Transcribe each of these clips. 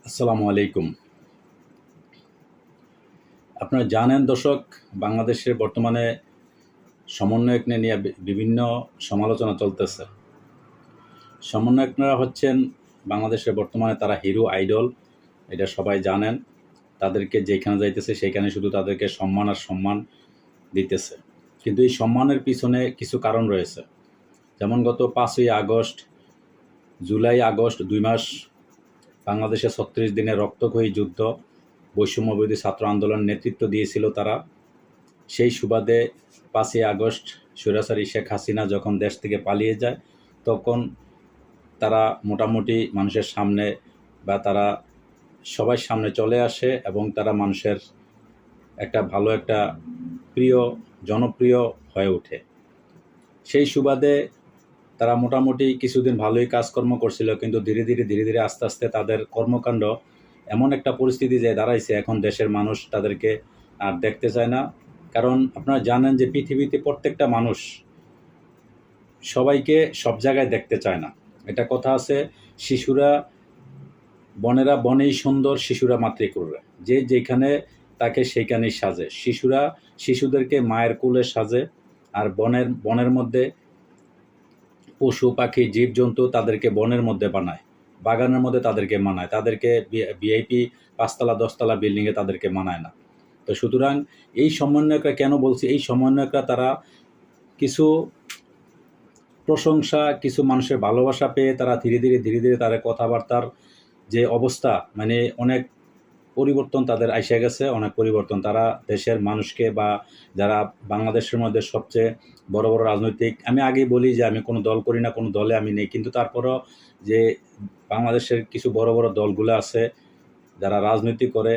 আসসালামু আলাইকুম। আপনারা জানেন দর্শক, বাংলাদেশের বর্তমানে সমন্বয়ক নিয়ে বিভিন্ন সমালোচনা চলতেছে। সমন্বয়করা হচ্ছেন বাংলাদেশের বর্তমানে তারা হিরো আইডল, এটা সবাই জানেন। তাদেরকে যেখানে যাইতেছে সেখানে শুধু তাদেরকে সম্মান আর সম্মান দিতেছে। কিন্তু এই সম্মানের পিছনে কিছু কারণ রয়েছে। যেমন গত 5ই আগস্ট, জুলাই আগস্ট 2 মাস বাংলাদেশে 36 দিনের রক্তক্ষয়ী যুদ্ধ, বৈষম্যবিরোধী ছাত্র আন্দোলনের নেতৃত্ব দিয়েছিল তারা। সেই সুবাদে 5ই আগস্ট স্বৈরাচারী শেখ হাসিনা যখন দেশ থেকে পালিয়ে যায়, তখন তারা মোটামুটি মানুষের সামনে বা তারা সবার সামনে চলে আসে এবং তারা মানুষের একটা ভালো একটা প্রিয় জনপ্রিয় হয়ে ওঠে। সেই সুবাদে তারা মোটামুটি কিছুদিন ভালোই কাজকর্ম করছিল, কিন্তু ধীরে ধীরে আস্তে আস্তে তাদের কর্মকাণ্ড এমন একটা পরিস্থিতি যে দাঁড়াইছে, এখন দেশের মানুষ তাদেরকে আর দেখতে চায় না। কারণ আপনারা জানেন যে পৃথিবীতে প্রত্যেকটা মানুষ সবাইকে সব জায়গায় দেখতে চায় না। এটা কথা আছে, শিশুরা বনেরা বনেই সুন্দর, শিশুরা মাতৃকুলে। যে যেখানে তাকে সেইখানেই সাজে। শিশুদেরকে মায়ের কোলে সাজে, আর বনের মধ্যে পশু পাখি জীবজন্তু তাদেরকে বনের মধ্যে বানায়, বাগানের মধ্যে তাদেরকে মানায়, তাদেরকে ভিআইপি 5তলা 10তলা বিল্ডিংয়ে তাদেরকে মানায় না। তো সুতরাং এই সমন্বয়করা, কেন বলছি এই সমন্বয়করা, তারা কিছু প্রশংসা, কিছু মানুষের ভালোবাসা পেয়ে তারা ধীরে ধীরে তাদের কথাবার্তার যে অবস্থা, মানে অনেক পরিবর্তন তাদের আইসা গেছে, অনেক পরিবর্তন। তারা দেশের মানুষকে বা যারা বাংলাদেশের মধ্যে সবচেয়ে বড় রাজনৈতিক, আমি আগেই বলি যে আমি কোনো দল করি না, কোনো দলে আমি নেই, কিন্তু তারপরও যে বাংলাদেশের কিছু বড় দলগুলো আছে যারা রাজনীতি করে,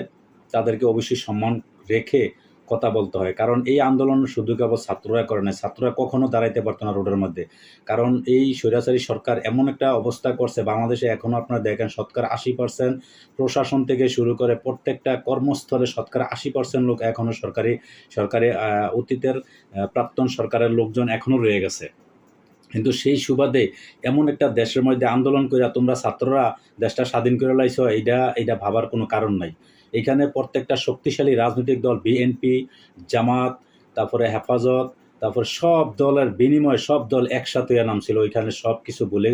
তাদেরকে অবশ্যই সম্মান রেখে কথা বলতে হয়। কারণ এই আন্দোলন শুধু কেবল ছাত্ররা করে না, ছাত্ররা কখনো দাঁড়াইতে পারতো না রোডের মধ্যে। কারণ এই স্বৈরাচারী সরকার এমন একটা অবস্থা করছে বাংলাদেশে, এখনও আপনারা দেখেন 80% প্রশাসন থেকে শুরু করে প্রত্যেকটা কর্মস্থলে 80% লোক এখনও সরকারি অতীতের প্রাক্তন সরকারের লোকজন এখনও রয়ে গেছে। কিন্তু সেই সুবাদে এমন একটা দেশের মধ্যে আন্দোলন করে তোমরা ছাত্ররা দেশটা স্বাধীন করে লাইছ, এইটা ভাবার কোনো কারণ নাই। এখানে প্রত্যেকটা শক্তিশালী রাজনৈতিক দল, বিএনপি, জামাত, তারপরে হেফাজত, তারপরে সব দলের বিনিময়ে সব দল একসাথে নামছিল ওইখানে, সব কিছু বলে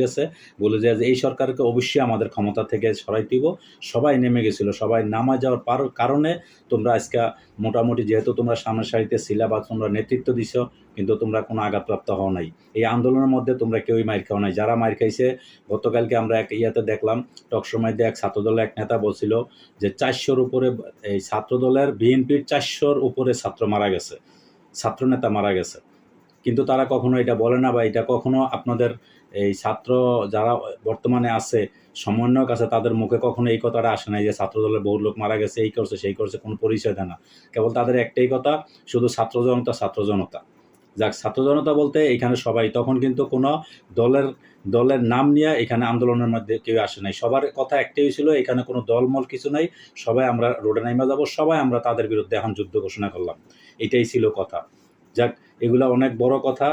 যায় যে এই সরকারকে অবশ্যই আমাদের ক্ষমতা থেকে সরাই দিব। সবাই নেমে গেছিল, সবাই নামা যাওয়ার কারণে তোমরা আজকে মোটামুটি, যেহেতু তোমরা সামনের সারিতে ছিলা বা তোমরা নেতৃত্ব দিছ, কিন্তু তোমরা কোনো আঘাতপ্রাপ্ত হও নাই। এই আন্দোলনের মধ্যে তোমরা কেউই মাইর খাও নাই। যারা মাইর খাইছে, গতকালকে আমরা এক ইয়াতে দেখলাম, টকশো মধ্যে এক ছাত্রদলের এক নেতা বলছিল যে 400-র উপরে এই ছাত্রদলের বিএনপির 400-র উপরে ছাত্র মারা গেছে, ছাত্রনেতা মারা গেছে। কিন্তু তারা কখনো এটা বলে না, বা এটা কখনো আপনাদের এই ছাত্র যারা বর্তমানে আছে, সমন্বয়ক আছে, তাদের মুখে কখনো এই কথাটা আসে নাই যে ছাত্রদলের বহু লোক মারা গেছে, এই করছে সেই করছে, কোনো পরিচয় দেয় না। কেবল তাদের একটাই কথা, শুধু ছাত্র জনতা। যাক, ছাত্র জনতা বলতে এখানে সবাই, তখন কিন্তু কোনো দলের নাম নিয়ে এখানে আন্দোলনের মধ্যে কেউ আসে নাই। সবার কথা একটাই ছিল, এখানে কোনো দলমল কিছু নাই, সবাই আমরা রোডে নাইমা যাব, সবাই আমরা তাদের বিরুদ্ধে এখন যুদ্ধ ঘোষণা করলাম। এটাই ছিল কথা। যাক, এগুলা অনেক বড় কথা।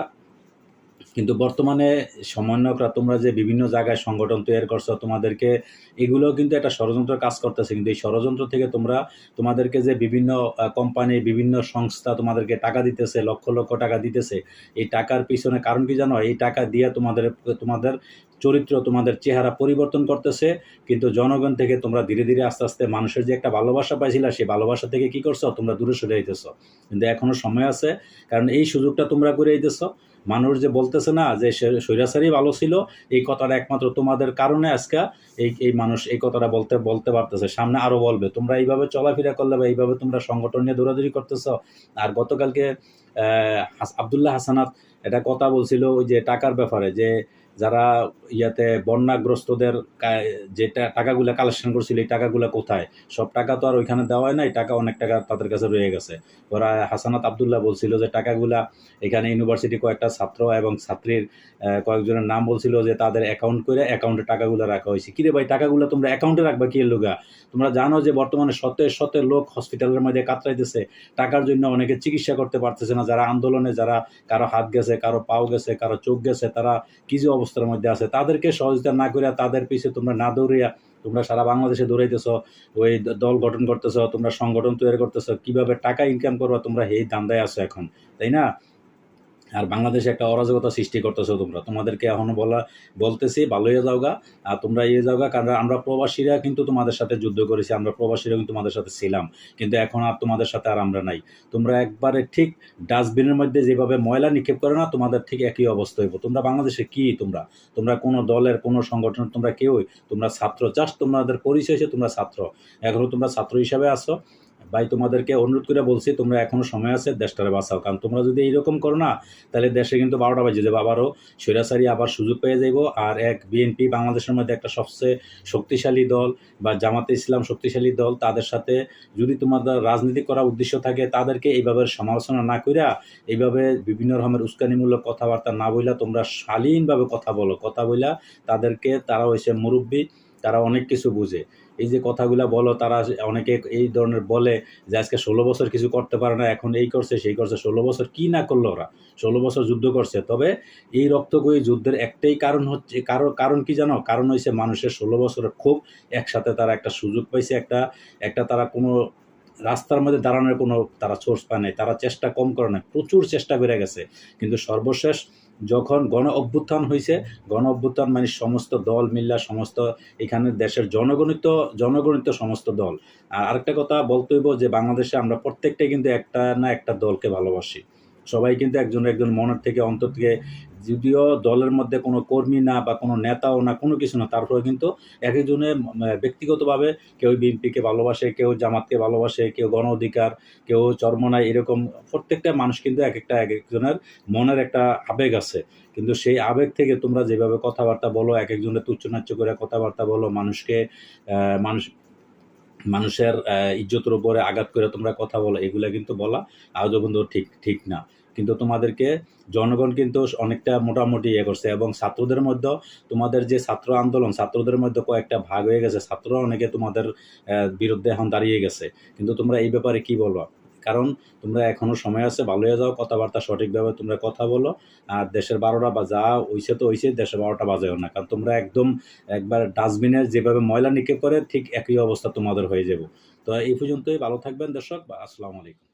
কিন্তু বর্তমানে সমন্বয়করা, তোমরা যে বিভিন্ন জায়গায় সংগঠন তৈরি করছো, তোমাদেরকে এগুলোও কিন্তু একটা ষড়যন্ত্র কাজ করতেছে। কিন্তু এই ষড়যন্ত্র থেকে তোমাদেরকে যে বিভিন্ন কোম্পানি, বিভিন্ন সংস্থা তোমাদেরকে টাকা দিতেছে, লক্ষ লক্ষ টাকা দিতেছে, এই টাকার পিছনে কারণ কি জানো? এই টাকা দিয়ে তোমাদের চরিত্র, তোমাদের চেহারা পরিবর্তন করতেছে। কিন্তু জনগণ থেকে তোমরা ধীরে আস্তে আস্তে মানুষের যে একটা ভালোবাসা পাইছিলা, সেই ভালোবাসা থেকে কি করছো? তোমরা দূরে সরে যাইতেছো। কিন্তু এখনো সময় আছে, কারণ এই সুযোগটা তোমরা করে দিতেছো। মানুষ যে বলতেছে না যে স্বৈরাচারই ভালো ছিল, এই কথাটা একমাত্র তোমাদের কারণে আজকে এই মানুষ এই কথাটা বলতে পারতেছে। সামনে আরো বলবে। তোমরা এইভাবে চলাফেরা করলে বা এইভাবে তোমরা সংগঠন নিয়ে দৌড়াদৌড়ি করতেছ। আর গতকালকে আবদুল্লাহ হাসানাত এটা কথা বলছিল ওই যে টাকার ব্যাপারে, যে যারা ইয়াতে বন্যাগ্রস্তদের যে টাকাগুলো কালেকশন করছিল, এই টাকাগুলো কোথায়? সব টাকা তো আর ওইখানে দেওয়া হয় নাই, টাকা অনেক টাকা তাদের কাছে রয়ে গেছে। ওরা হাসানাত আবদুল্লাহ বলছিল যে টাকাগুলা এখানে ইউনিভার্সিটি কয়েকটা ছাত্র এবং ছাত্রীর কয়েকজনের নাম বলছিল যে তাদের অ্যাকাউন্টে টাকাগুলো রাখা হয়েছে। কিরে ভাই, টাকাগুলো তোমরা অ্যাকাউন্টে রাখবা কি এর লোগা? তোমরা জানো যে বর্তমানে শত লোক হসপিটালের মধ্যে কাতরাইতেছে, টাকার জন্য অনেকে চিকিৎসা করতে পারতেছে না। যারা আন্দোলনে, যারা কারো হাত গেছে, কারো পাও গেছে, কারো চোখ গেছে, তারা কি যে অবস্থার মধ্যে আছে, তাদেরকে সহযোগিতা না করে, তাদের পিছিয়ে তোমরা না দৌড়িয়া তোমরা সারা বাংলাদেশে দৌড়াইতেছো, ওই দল গঠন করতেছো, তোমরা সংগঠন তৈরি করতেছো, কিভাবে টাকা ইনকাম করবা তোমরা এই ধান্দায় আছো এখন, তাই না? আর বাংলাদেশে একটা অরাজকতা সৃষ্টি করতেছো তোমরা। তোমাদেরকে এখনো বলতেছি ভালো হয়ে যাওগা, আর তোমরা ইয়ে যাওগা, কারণ আমরা প্রবাসীরা কিন্তু তোমাদের সাথে যুদ্ধ করেছি, আমরা প্রবাসীরা কিন্তু তোমাদের সাথে ছিলাম, কিন্তু এখন আর তোমাদের সাথে আর আমরা নাই। তোমরা একবারে ঠিক ডাস্টবিনের মধ্যে যেভাবে ময়লা নিক্ষেপ করে না, তোমাদের ঠিক একই অবস্থা হইব। তোমরা বাংলাদেশে কি, তোমরা তোমরা কোনো দলের কোনো সংগঠনের তোমরা কেউই, তোমরা ছাত্র, জাস্ট তোমাদের পরিচয় হচ্ছে তোমরা ছাত্র, এখনো তোমরা ছাত্র হিসাবে আছো। ভাই তোমাদেরকে অনুরোধ করে বলছি, তোমরা এখনো সময় আছে, দেশটারে বাঁচাও, কারণ তোমরা যদি এইরকম করো না, তাহলে দেশে কিন্তু 12টা বাজে যাবে, আবারও স্বৈরাচারী আবার সুযোগ পেয়ে যাইব। আর এক বিএনপি বাংলাদেশের মধ্যে একটা সবচেয়ে শক্তিশালী দল, বা জামাতে ইসলাম শক্তিশালী দল, তাদের সাথে যদি তোমাদের রাজনীতি করার উদ্দেশ্য থাকে, তাদেরকে এইভাবে সমালোচনা না কইরা, এইভাবে বিভিন্ন রকমের উস্কানিমূলক কথাবার্তা না বইলা, তোমরা শালীনভাবে কথা বলো, কথা বইলা তাদেরকে, তারা হয়েছে মুরব্বী, তারা অনেক কিছু বুঝে। এই যে কথাগুলা বলো, তারা অনেকে এই ধরনের বলে যে আজকে 16 বছর কিছু করতে পারে না, এখন এই করছে সেই করছে। 16 বছর কি না করলো ওরা? 16 বছর যুদ্ধ করছে। তবে এই রক্তক্ষয়ী যুদ্ধের একটাই কারণ হচ্ছে, কারণ কি জানো? কারণ হয়েছে মানুষের 16 বছরের খুব একসাথে তারা একটা সুযোগ পাইছে, একটা তারা কোনো রাস্তার মধ্যে দাঁড়ানোর কোনো তারা সোর্স পায় নাই, তারা চেষ্টা কম করে নাই, প্রচুর চেষ্টা করে গেছে। কিন্তু সর্বশেষ যখন গণ অভ্যুত্থান হয়েছে, গণ অভ্যুত্থান মানে সমস্ত দল মিল্লা, সমস্ত এখানে দেশের জনগণিত সমস্ত দল। আর আরেকটা কথা বলতে হইব যে বাংলাদেশে আমরা প্রত্যেকটাই কিন্তু একটা না একটা দলকে ভালোবাসি, সবাই কিন্তু একজন একজন মনের থেকে, অন্তর থেকে, যদিও দলের মধ্যে কোনো কর্মী না বা কোনো নেতাও না, কোনো কিছু না, তারপরে কিন্তু এক একজনের ব্যক্তিগতভাবে কেউ বিএনপিকে ভালোবাসে, কেউ জামাতকে ভালোবাসে, কেউ গণ অধিকার, কেউ চরমনাই, এরকম প্রত্যেকটা মানুষ কিন্তু এক একজনের মনের একটা আবেগ আছে। কিন্তু সেই আবেগ থেকে তোমরা যেভাবে কথাবার্তা বলো, এক একজনের তুচ্ছ-নাচ্ছ করে কথাবার্তা বলো, মানুষের ইজ্জতের উপরে আঘাত করে তোমরা কথা বলো, এগুলা কিন্তু বলা আজও কিন্তু ঠিক না। কিন্তু তোমাদেরকে জনগণ কিন্তু অনেকটা মোটামুটি ইয়ে করছে, এবং ছাত্রদের মধ্যে, তোমাদের যে ছাত্র আন্দোলন, ছাত্রদের মধ্যে কয়েকটা ভাগ হয়ে গেছে, ছাত্ররা অনেকে তোমাদের বিরুদ্ধে এখন দাঁড়িয়ে গেছে। কিন্তু তোমরা এই ব্যাপারে কি বলবা? কারণ তোমরা এখনো সময় আছে, ভালো হয়ে যাও, কথাবার্তা সঠিকভাবে তোমরা কথা বলো। আর দেশের 12টা বা যা হইছে তো হইছে, দেশের 12টা বাজেও না, কারণ তোমরা একবার ডাস্টবিনের যেভাবে ময়লা নিক্ষেপ করে, ঠিক একই অবস্থা তোমাদের হয়ে যাবে। তো এই পর্যন্তই, ভালো থাকবেন দর্শক, আসসালামু আলাইকুম।